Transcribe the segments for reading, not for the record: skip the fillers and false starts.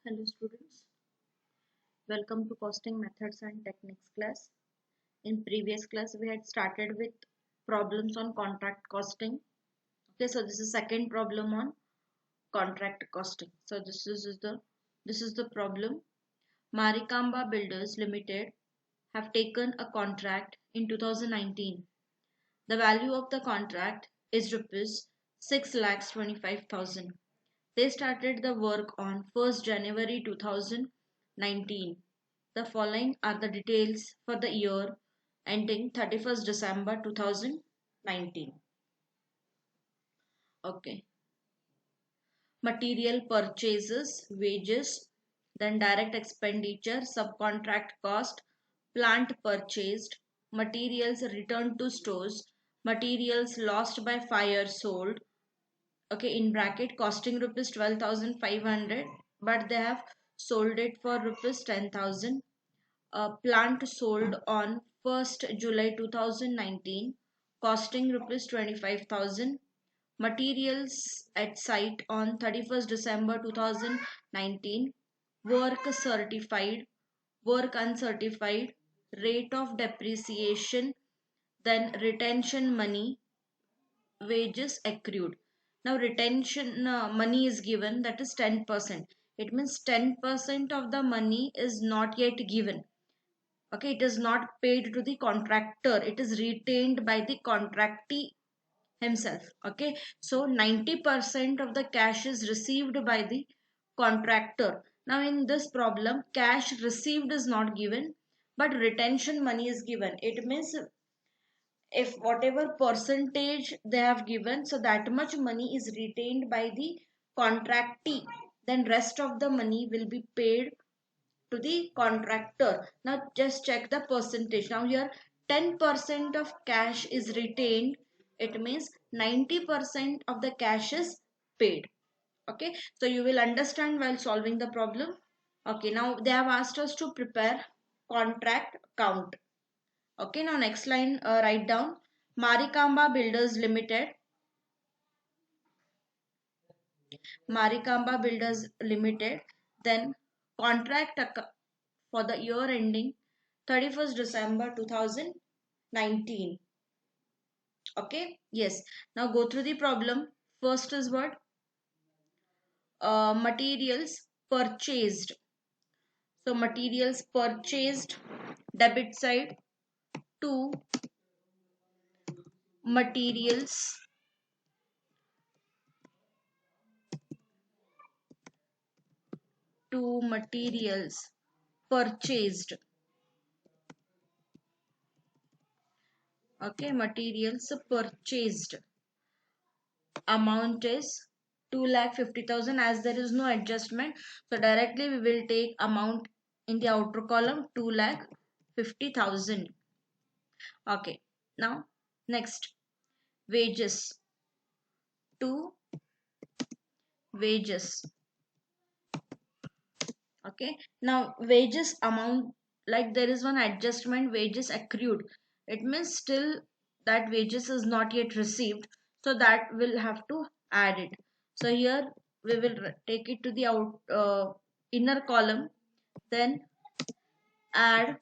Hello students, welcome to costing methods and techniques class. In previous class we had started with problems on contract costing. Okay, so this is second problem on contract costing. So this is the problem. Marikamba Builders Limited have taken a contract in 2019. The value of the contract is rupees 6,25,000. They started the work on 1st January 2019. The following are the details for the year ending 31st December 2019. Okay. Material purchases, wages, then direct expenditure, subcontract cost, plant purchased, materials returned to stores, materials lost by fire sold. Okay, in bracket costing rupees 12,500, but they have sold it for rupees 10,000. Plant sold on 1st July 2019, costing rupees 25,000. Materials at site on 31st December 2019, work certified, work uncertified, rate of depreciation, then retention money, wages accrued. Now retention money is given, that is 10%. It means 10% of the money is not yet given. Okay, it is not paid to the contractor, it is retained by the contractee himself. Okay, so 90% of the cash is received by the contractor. Now in this problem cash received is not given, but retention money is given. It means if whatever percentage they have given, so that much money is retained by the contractee, then rest of the money will be paid to the contractor. Now just check the percentage. Now here 10% of cash is retained, it means 90% of the cash is paid. Okay, so you will understand while solving the problem. Okay, now they have asked us to prepare contract count. Okay, now next line, write down Marikamba Builders Limited. Marikamba Builders Limited. Then contract for the year ending 31st December 2019. Okay, yes. Now go through the problem. First is what? Materials purchased. So materials purchased, debit side, to materials purchased. Okay, materials purchased amount is 2,50,000. As there is no adjustment, so directly we will take amount in the outer column 2,50,000. Okay, now next, wages, to wages. Okay, now wages amount, like there is one adjustment, wages accrued. It means still that wages is not yet received, so that will have to add it. So here we will take it to the inner column, then add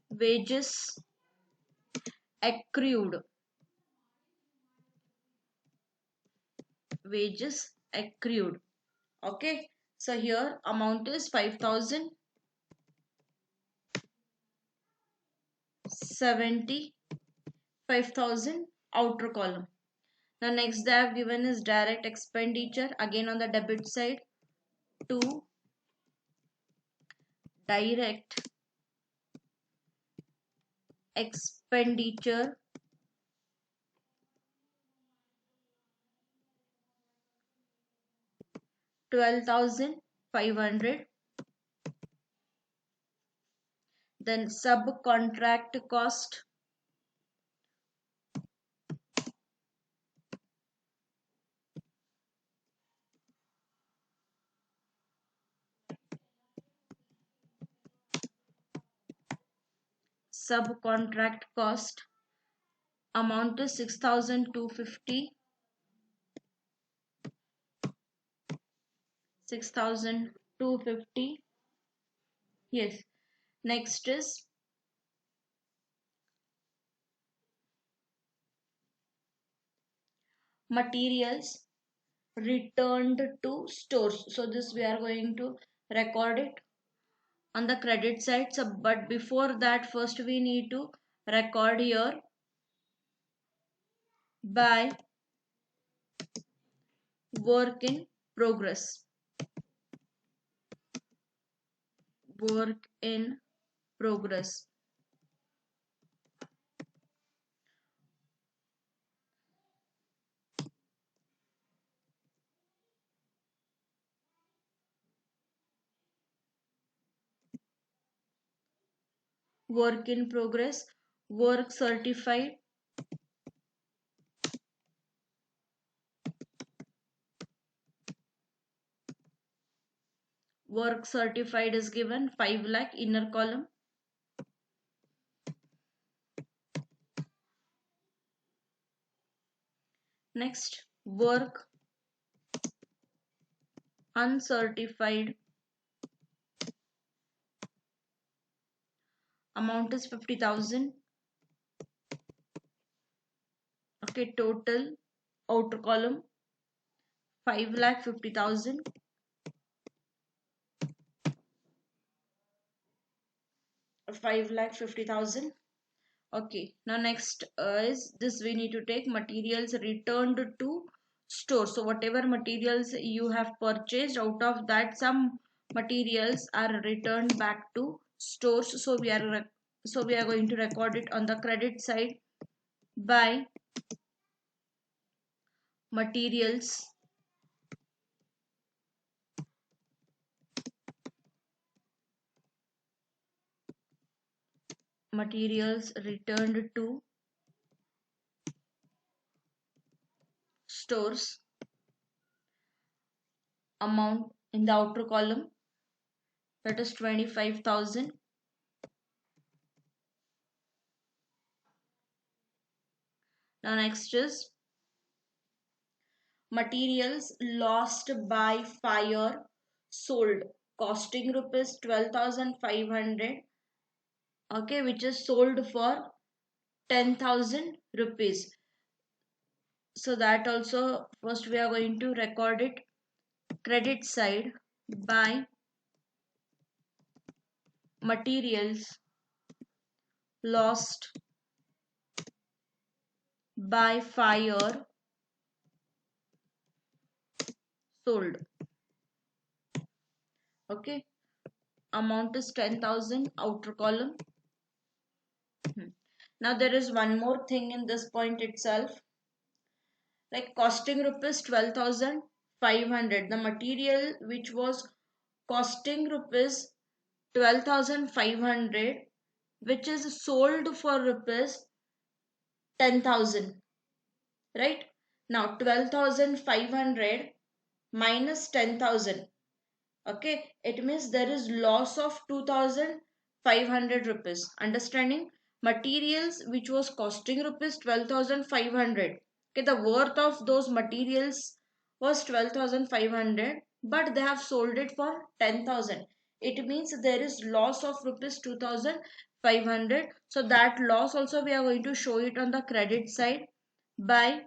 wages accrued. Wages accrued. Okay, so here amount is 5,000. 75,000 outer column. Now next they have given is direct expenditure, again on the debit side, to direct expenditure, 12,500. Then subcontract cost, amount is 6,250. 6,250. 250. Yes. Next is materials returned to stores. So this we are going to record it on the credit side. So, but before that, first we need to record here by work in progress. Work in progress. Work in progress. Work certified. Work certified is given 5 lakh, inner column. Next, work uncertified, amount is 50,000. Okay, total outer column 5,50,000. 5,50,000. Okay, now next is this, we need to take materials returned to store. So whatever materials you have purchased, out of that some materials are returned back to stores. So we are going to record it on the credit side by materials returned to stores, amount in the outer column, that is 25,000. Now next is materials lost by fire sold, costing rupees 12,500. Okay, which is sold for 10,000 rupees. So that also first we are going to record it credit side by materials lost by fire sold. Okay, amount is 10,000, outer column. Now there is one more thing in this point itself, like costing rupees 12,500. The material which was costing rupees 12,500, which is sold for rupees 10,000, right? Now 12,500 minus 10,000. Okay, it means there is loss of 2,500 rupees. Understanding? Materials which was costing rupees 12,500. Okay, the worth of those materials was 12,500, but they have sold it for 10,000. It means there is loss of rupees 2,500. So that loss also we are going to show it on the credit side by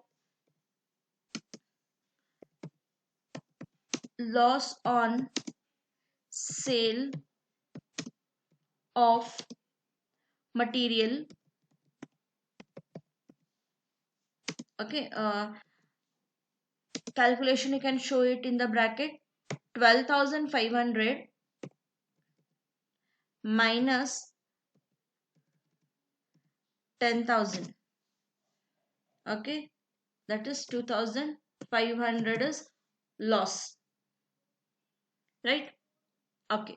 loss on sale of material. Okay, calculation you can show it in the bracket. 12,500 minus 10,000. Okay, that is 2,500 is loss, right? Okay,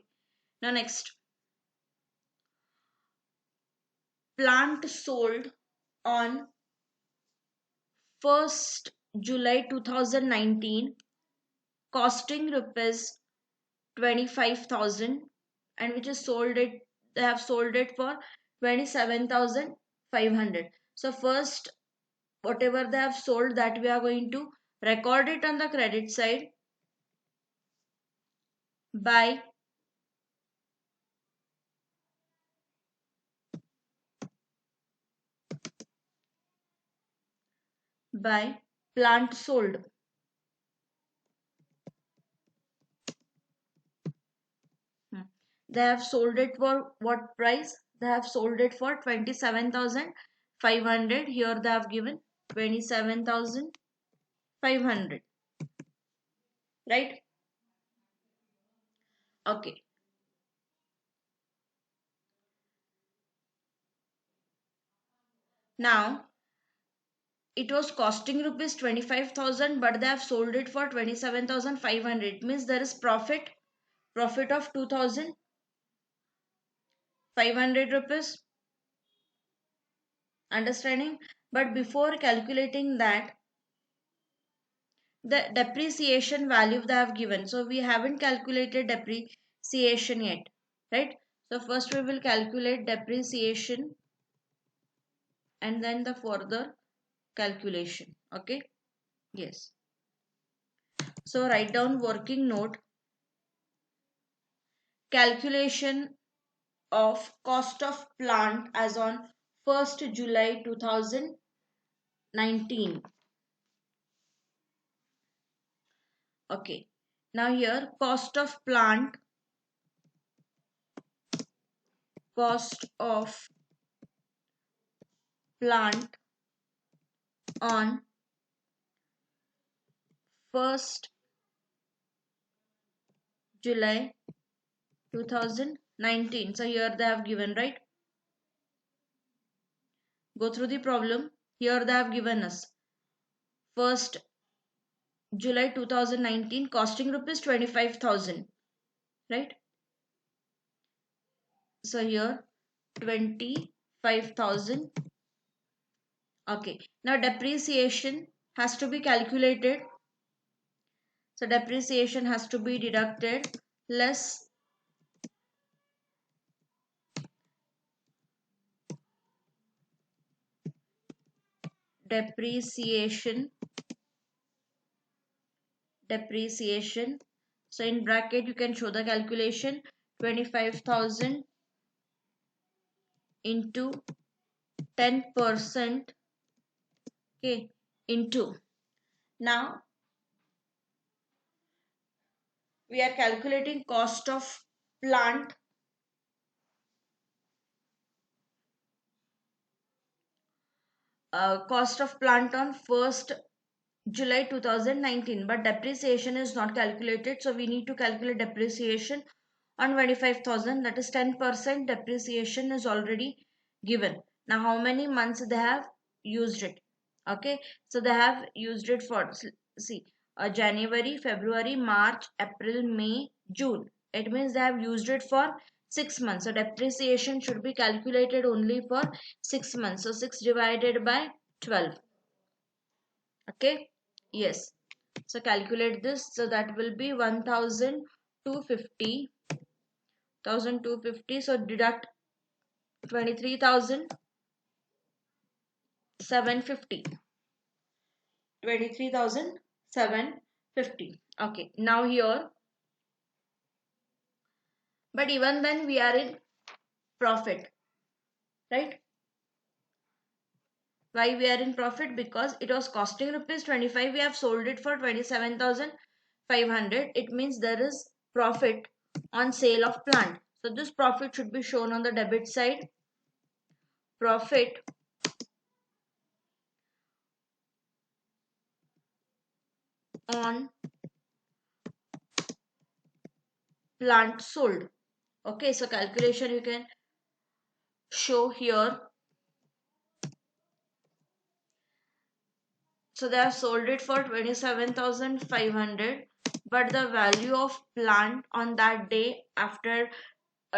now next, plant sold on 1st July 2019, costing rupees 25,000, and which is sold it, they have sold it for 27,500. So first whatever they have sold, that we are going to record it on the credit side by plant sold. They have sold it for what price? They have sold it for 27,500. Here they have given 27,500. Right? Okay. Now it was costing rupees 25,000, but they have sold it for 27,500. It means there is profit of 2,500 rupees. Understanding? But before calculating that, the depreciation value they have given. So we haven't calculated depreciation yet, right? So first we will calculate depreciation and then the further calculation. Okay? Yes. So write down working note. Calculation of cost of plant as on 1st July 2019. Okay. Now here cost of plant on 1st July 2019. So here they have given, right? Go through the problem. Here they have given us 1st July 2019 costing rupees 25,000, right? So here 25,000. Okay. Now depreciation has to be calculated. So depreciation has to be deducted less depreciation. So in bracket you can show the calculation 25,000 into 10%. Okay, into. Now we are calculating cost of plant on 1st July 2019, but depreciation is not calculated, so we need to calculate depreciation on 25,000, that is 10% depreciation is already given. Now how many months they have used it? Okay, so they have used it for, see, January, February, March, April, May, June. It means they have used it for 6 months. So depreciation should be calculated only for 6 months. So 6 divided by 12. Okay, yes. So calculate this. So that will be 1,250. So deduct 23,750. 23,750. Okay, now here, but even then we are in profit, right? Why we are in profit? Because it was costing rupees 25, we have sold it for 27,500. It means there is profit on sale of plant. So this profit should be shown on the debit side. Profit on plant sold. Okay, so calculation you can show here. So they have sold it for 27,500, but the value of plant on that day after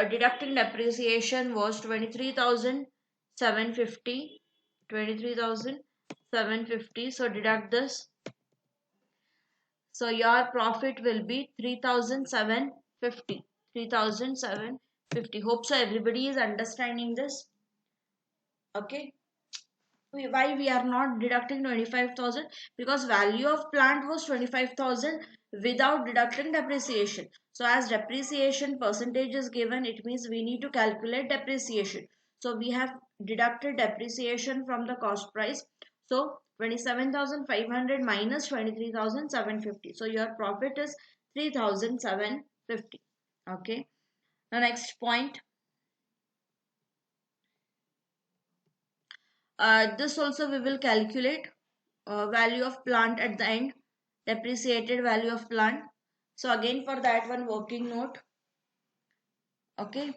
deducting depreciation was 23,750. 23,750. So deduct this. So your profit will be 3,750. 3,750. Hope so everybody is understanding this. Okay. Why we are not deducting 25,000? Because value of plant was 25,000 without deducting depreciation. So as depreciation percentage is given, it means we need to calculate depreciation. So we have deducted depreciation from the cost price. So 27,500 minus 23,750. So your profit is 3,750. Okay. Now next point. This also we will calculate value of plant at the end, depreciated value of plant. So again for that one working note. Okay.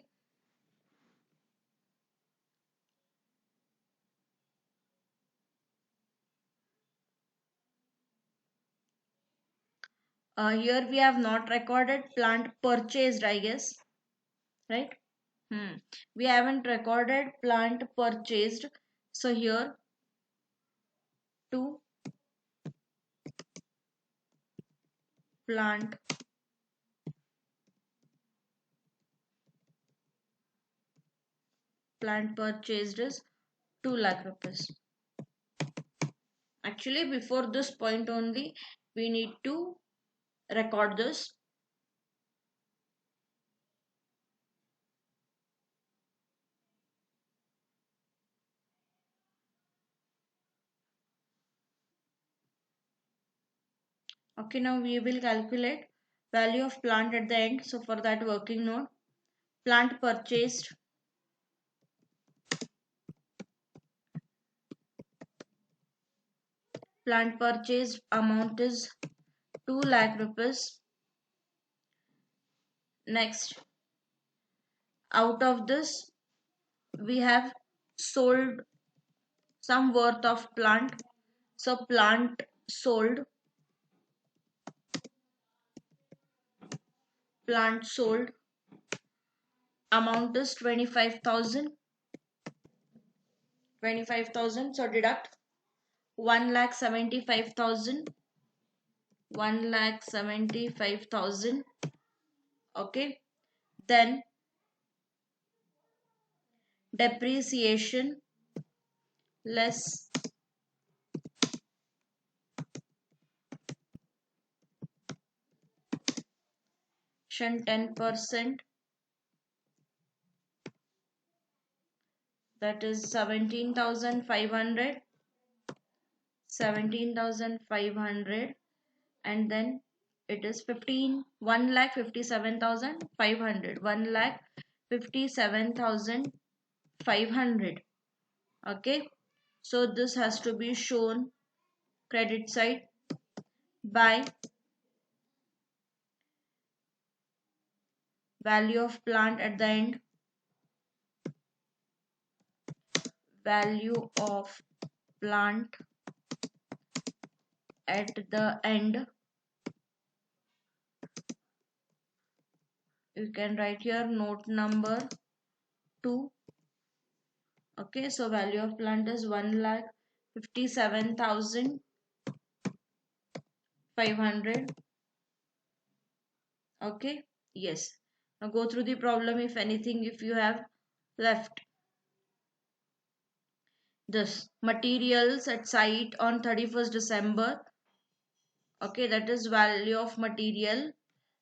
Here we have not recorded plant purchased, I guess, right? We haven't recorded plant purchased. So here to plant purchased is 2 lakh rupees. Actually before this point only we need to record this. Okay, now we will calculate value of plant at the end. So for that working note, plant purchased amount is 2 lakh rupees. Next, out of this we have sold some worth of plant. So plant sold amount is 25,000. So deduct 1,75,000. 1,75,000. Okay. Then depreciation less 10%, that is 17,500. And then it is 1,57,500. 1,57,500. Okay, so this has to be shown credit side by value of plant at the end. Value of plant at the end, you can write here note number 2. Okay, so value of plant is 1,57,500. Okay, yes. Now go through the problem if anything, if you have left. This materials at site on 31st December. Okay, that is value of material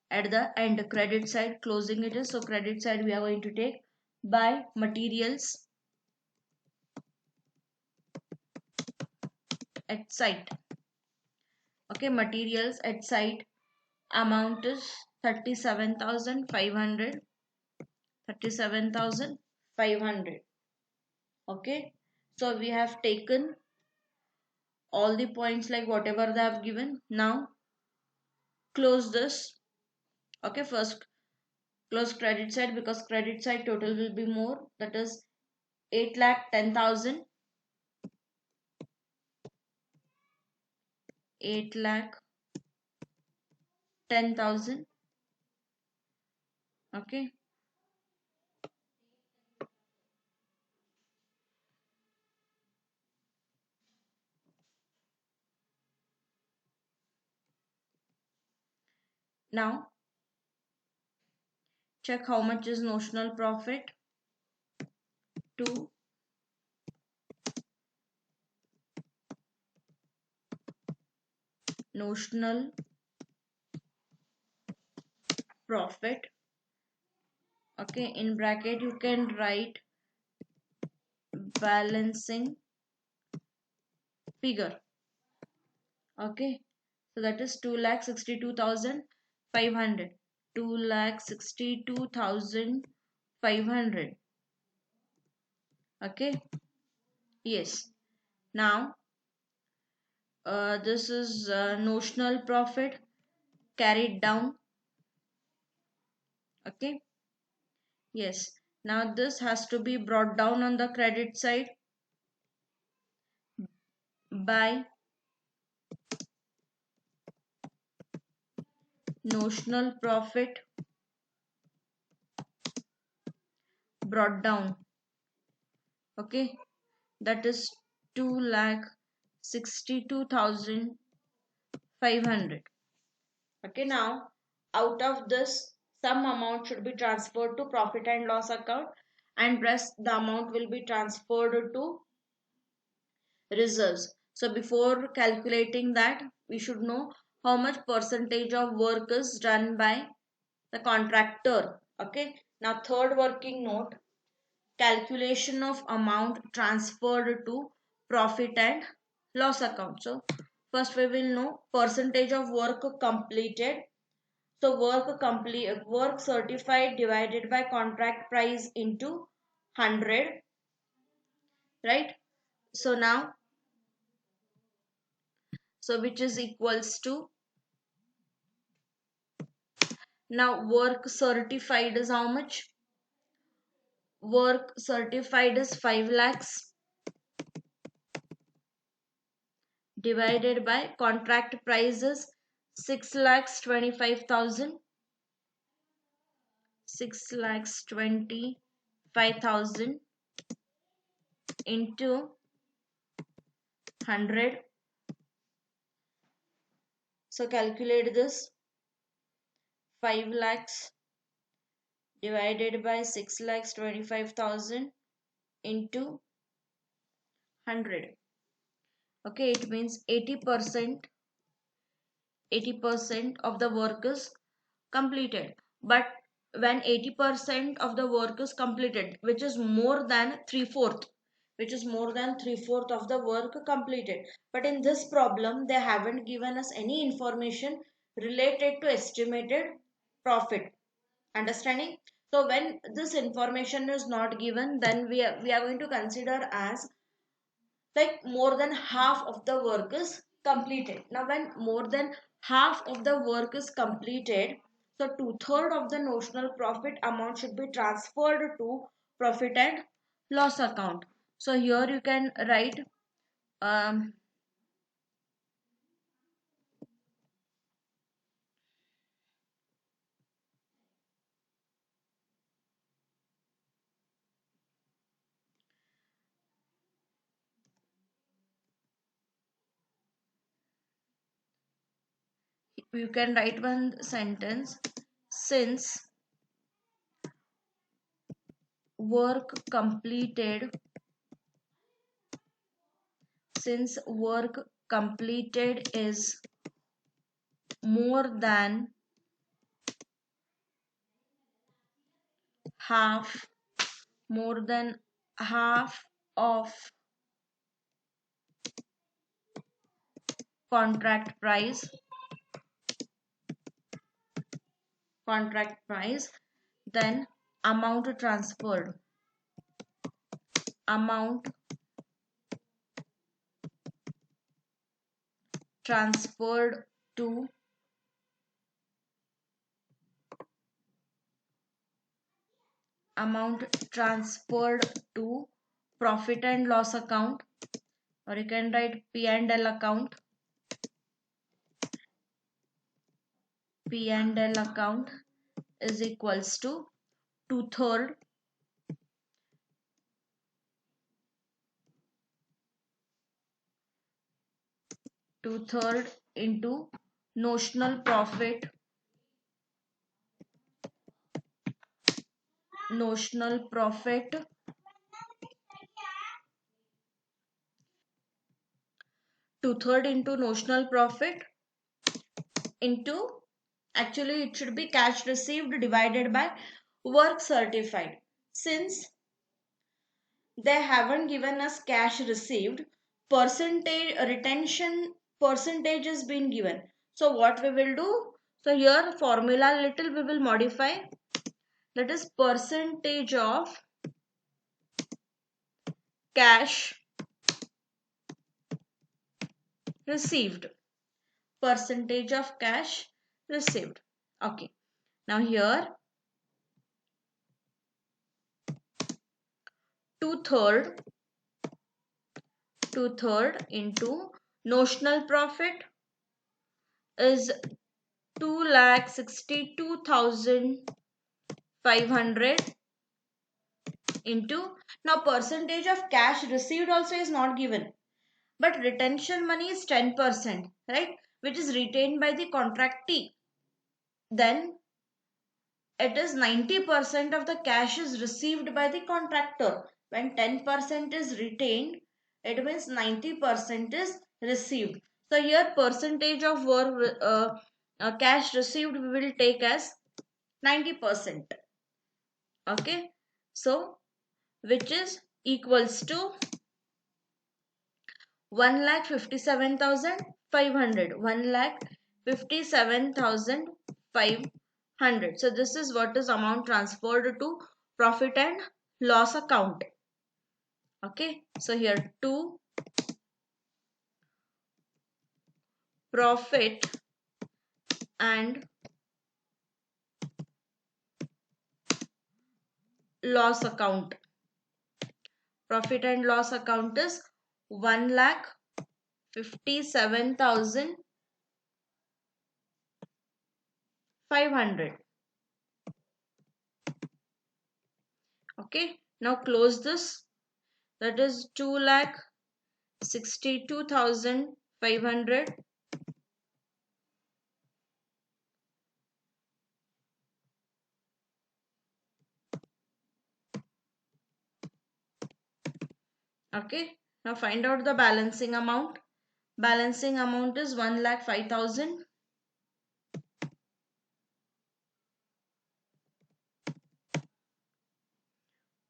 at the end. Credit side, closing it is. So credit side we are going to take by materials at site. Okay, materials at site amount is 37,500. 37,500. Okay, so we have taken all the points like whatever they have given. Now close this. Okay, first close credit side because credit side total will be more, that is 8,10,000. 8,10,000. Okay, now check how much is notional profit. 2 notional profit. Okay, in bracket you can write balancing figure. Okay, so that is 2,62,500. 2,62,500. Okay, yes. Now this is notional profit carried down. Okay, yes. Now this has to be brought down on the credit side by notional profit brought down. Okay, that is 2,62,500. Okay, now out of this, some amount should be transferred to profit and loss account, and rest the amount will be transferred to reserves. So before calculating that, we should know how much percentage of work is done by the contractor. Okay, now third working note, calculation of amount transferred to profit and loss account. So first we will know percentage of work completed. So work certified divided by contract price into 100, right? So now, so which is equals to, now work certified is how much? Work certified is 5 lakhs divided by contract prices 6 lakhs 25,000. 6 lakhs 25,000 into 100. So calculate this. 5 lakhs divided by 6 lakhs 25,000 into 100. Okay, it means 80% of the work is completed. But when 80% of the work is completed, which is more than 3/4, of the work completed, but in this problem they haven't given us any information related to estimated profit. Understanding? So when this information is not given, then we are going to consider as like more than half of the work is completed. Now when more than half of the work is completed, so 2/3 of the notional profit amount should be transferred to profit and loss account. So here you can write, um, you can write one sentence: since work completed since work completed is more than half more than half of contract price then amount transferred to profit and loss account, or you can write P&L account. P&L account is equals to 2/3 into notional profit notional profit 2/3 into notional profit into, actually it should be cash received divided by work certified. Since they haven't given us cash received, percentage retention percentage has been given. So what we will do, so here formula little we will modify, that is percentage of cash received, percentage of cash received. Okay, now here two-third into notional profit is 2,62,500 into, now percentage of cash received also is not given, but retention money is 10%, right, which is retained by the contractee. Then it is 90% of the cash is received by the contractor. When 10% is retained, it means 90% is received. So here percentage of work cash received we will take as 90%. Okay, so which is equals to 1,57,500. 1,57,500. So this is what is amount transferred to profit and loss account. Okay, so here to profit and loss account. Profit and loss account is 1,57,500. Okay, now close this. That is 2,62,500 . Okay, now find out the balancing amount. Balancing amount is 1,05,000.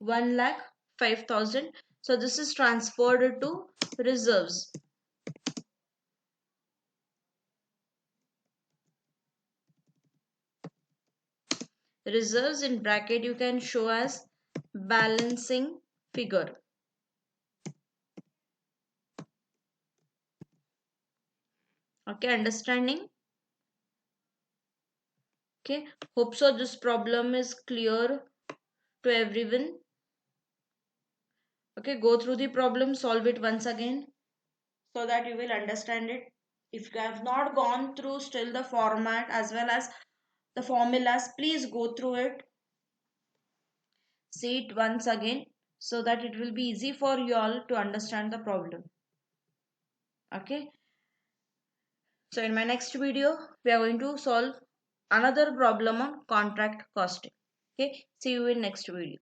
1,05,000. So this is transferred to reserves. Reserves in bracket you can show as balancing figure. Okay, understanding? Okay, hope so this problem is clear to everyone. Okay, go through the problem, solve it once again so that you will understand it. If you have not gone through still the format as well as the formulas, please go through it. See it once again so that it will be easy for you all to understand the problem. Okay. So in my next video, we are going to solve another problem on contract costing. Okay. See you in next video.